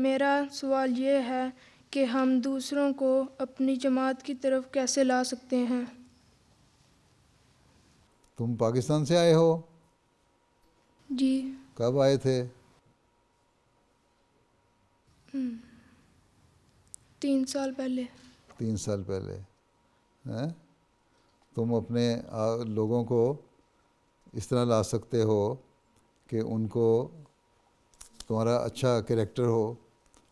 میرا سوال یہ ہے کہ ہم دوسروں کو اپنی جماعت کی طرف کیسے لا سکتے ہیں؟ تم پاکستان سے آئے ہو؟ جی، کب آئے تھے؟ 3 سال پہلے۔ 3 سال پہلے ہیں؟ تم اپنے لوگوں کو اس طرح لا سکتے ہو کہ ان کو تمہارا اچھا کریکٹر ہو،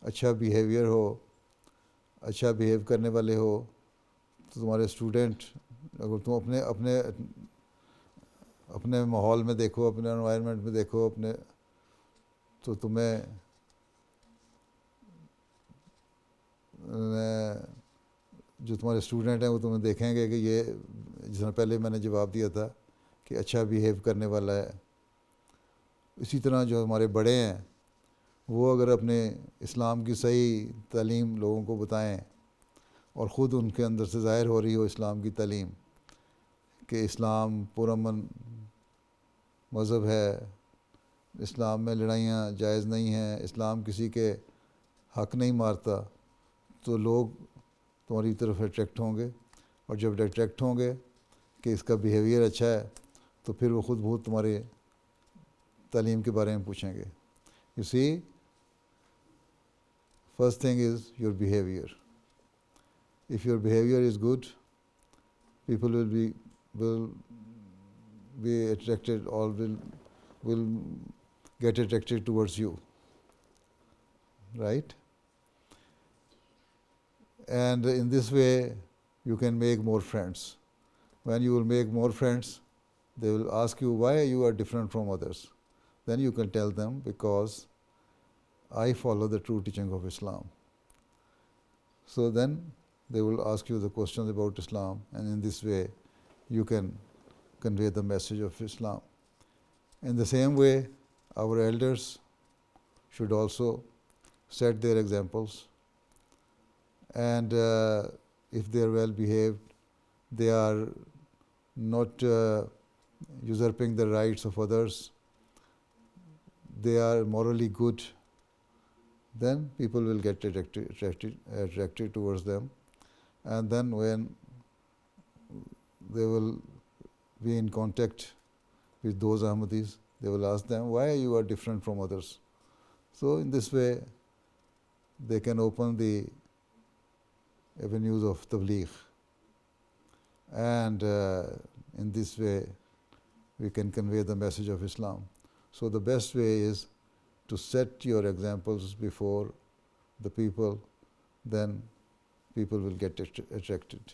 اچھا بیہیویئر ہو، اچھا بیہیو کرنے والے ہو، تو تمہارے اسٹوڈنٹ اگر تم اپنے ماحول میں دیکھو، اپنے انوائرمنٹ میں دیکھو تو تمہیں جو تمہارے اسٹوڈنٹ ہیں وہ تمہیں دیکھیں گے کہ یہ جس طرح پہلے میں نے جواب دیا تھا کہ اچھا بیہیو کرنے والا ہے۔ اسی طرح جو ہمارے بڑے ہیں وہ اگر اپنے اسلام کی صحیح تعلیم لوگوں کو بتائیں اور خود ان کے اندر سے ظاہر ہو رہی ہو اسلام کی تعلیم کہ اسلام پرامن مذہب ہے، اسلام میں لڑائیاں جائز نہیں ہیں، اسلام کسی کے حق نہیں مارتا، تو لوگ تمہاری طرف اٹریکٹ ہوں گے، اور جب اٹریکٹ ہوں گے کہ اس کا بیہیویئر اچھا ہے تو پھر وہ خود بہت تمہارے تعلیم کے بارے میں پوچھیں گے۔ You see, first thing is your behavior. If your behavior is good, people will be attracted or will get attracted towards you, right? And in this way you can make more friends. When you will make more friends, they will ask you why you are different from others. Then you can tell them, because I follow the true teaching of Islam. So then they will ask you the questions about Islam, and in this way you can convey the message of Islam. In the same way, our elders should also set their examples, and if they are well behaved, they are not usurping the rights of others, they are morally good, then people will get attracted towards them. And then when they will be in contact with those Ahmadis, they will ask them why you are different from others. So in this way they can open the avenues of tabligh, and in this way we can convey the message of Islam. So the best way is to set your examples before the people, then people will get attracted.